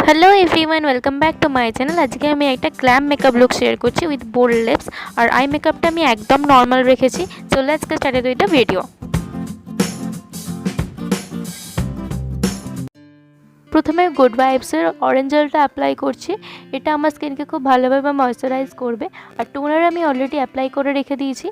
Hello everyone, welcome back to my channel. आज के मैं एक ग्लैम मेकअप लुक शेयर करছি উইথ बोल्ड लिप्स और आई मेकअपটা আমি একদম নরমাল রেখেছি। So let's get started with the video. প্রথমে গুড ভাইবসের অরেঞ্জ জেলটা অ্যাপ্লাই করছি। এটা আমার স্কিনকে খুব ভালোভাবে ময়েশ্চারাইজ করবে। আর টোনার আমি অলরেডি অ্যাপ্লাই করে রেখে দিয়েছি।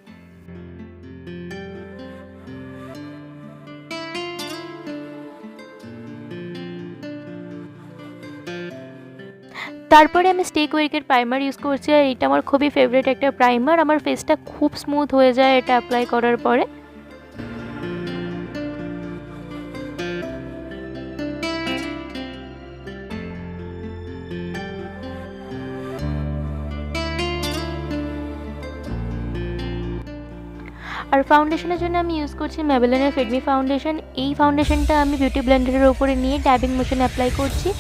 তারপরে আমি স্টে কুইকের প্রাইমার ইউজ করছি। আর এটা আমার খুবই ফেভারিট একটা প্রাইমার। আমার ফেসটা খুব স্মুথ হয়ে যায় এটা অ্যাপ্লাই করার পরে। আর ফাউন্ডেশনের জন্য আমি ইউজ করছি ম্যাবেলিনের ফিটমি ফাউন্ডেশন। এই ফাউন্ডেশনটা আমি বিউটি ব্লেন্ডারের উপরে নিয়ে ট্যাবিং মোশন অ্যাপ্লাই করছি।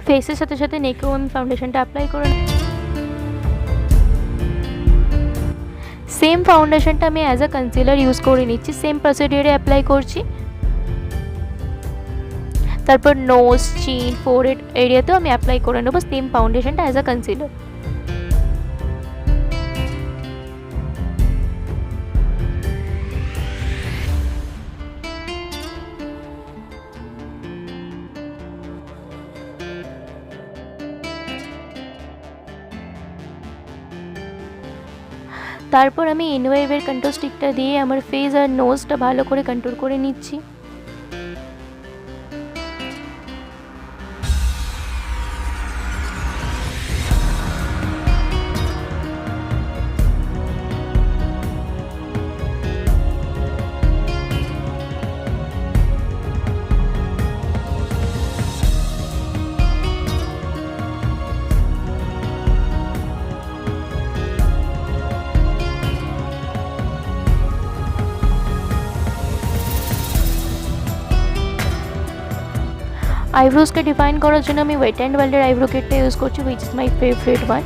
फेसের সাথে সাথে নেকেও আমি ফাউন্ডেশনটা অ্যাপ্লাই করে সেম ফাউন্ডেশনটা আমি অ্যাজ আ কনসিলার ইউজ করে নিচ্ছি। সেম প্রসিডিউরে অ্যাপ্লাই করছি। তারপর নোজ, চিন, ফোরহেড এরিয়াতেও আমি অ্যাপ্লাই করে নেব সেম ফাউন্ডেশনটা অ্যাজ আ কনসিলার। তারপর আমি ইনওয়েভের কন্ট্রোল স্টিকটা দিয়ে আমার ফেস আর নোজটা ভালো করে কন্ট্রোল করে নিচ্ছি। আইব্রোজকে ডিফাইন করার জন্য আমি ওয়েট অ্যান্ড ওয়াইল্ডের আইব্রো কিটটা ইউজ করছি, which is my favourite one.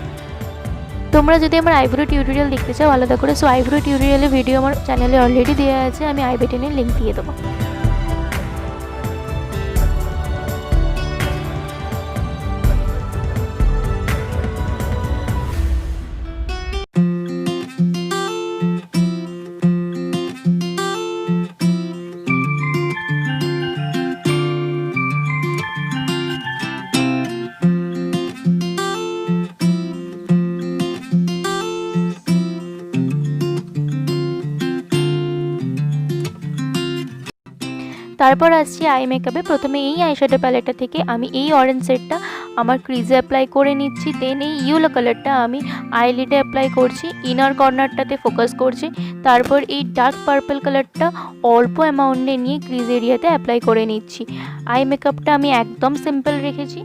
তোমরা যদি আমার আইব্রো টিউটোরিয়াল দেখতে চাও আলাদা করে, সো আইব্রো টিউটোরিয়ালের ভিডিও আমার চ্যানেলে অলরেডি দেওয়া আছে, আমি আই বাটনে লিঙ্ক দিয়ে দেবো। তারপর আসছি আই মেকআপে। প্রথমে এই আইশ্যাডো প্যালেটটা থেকে আমি এই অরেঞ্জ শেডটা আমার ক্রিজে অ্যাপ্লাই করে নিচ্ছি। দেন এই ইয়েলো কালারটা আমি আইলিডে অ্যাপ্লাই করছি, ইনার কর্নারটাতে ফোকাস করছি। তারপর এই ডার্ক পার্পল কালারটা অল্প অ্যামাউন্টে নিয়ে ক্রিজ এরিয়াতে অ্যাপ্লাই করে নিচ্ছি। আই মেকআপটা আমি একদম সিম্পল রেখেছি।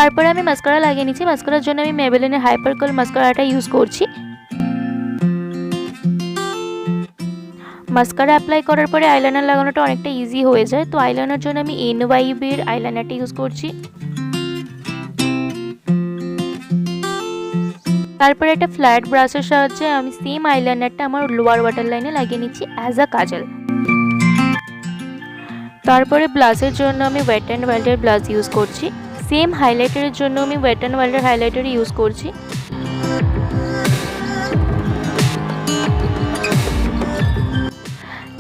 তারপরে আমি মাস্কারা লাগিয়ে নিচ্ছি। মাস্কারার জন্য আমি ম্যাবেলিনের হাইপার কার্ল মাস্কারাটা ইউজ করছি। মাস্কারা অ্যাপ্লাই করার পরে আইলাইনার লাগানোটা অনেকটা ইজি হয়ে যায়। তো আইলাইনার জন্য আমি এনওয়াইবির আইলাইনারটা ইউজ করছি। তারপরে একটা ফ্ল্যাট ব্রাশের সাহায্যে আমি সেম আইলাইনারটা আমার লোয়ার ওয়াটার লাইনে লাগিয়ে নিচ্ছি অ্যাজ আ কাজল। তারপরে ব্লাশের জন্য আমি ওয়েট অ্যান্ড ওয়াইল্ডের ব্লাশ ইউজ করছি। সেম হাইলাইটারের জন্য আমি ওয়েট অ্যান্ড ওয়াইল্ডের হাইলাইটার ইউজ করছি।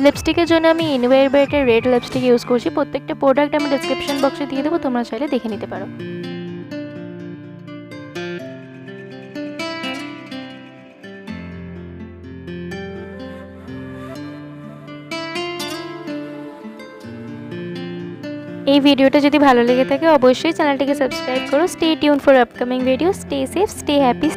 লিপস্টিকের জন্য আমি ইনওয়েভের রেড লিপস্টিক ইউজ করছি। প্রত্যেকটা প্রোডাক্ট আমি ডেসক্রিপশন বক্সে দিয়ে দেবো, তোমরা চাইলে দেখে নিতে পারো। এই ভিডিওটা যদি ভালো লেগে থাকে অবশ্যই চ্যানেলটিকে সাবস্ক্রাইব করো। Stay tune for upcoming video. Stay safe, stay happy.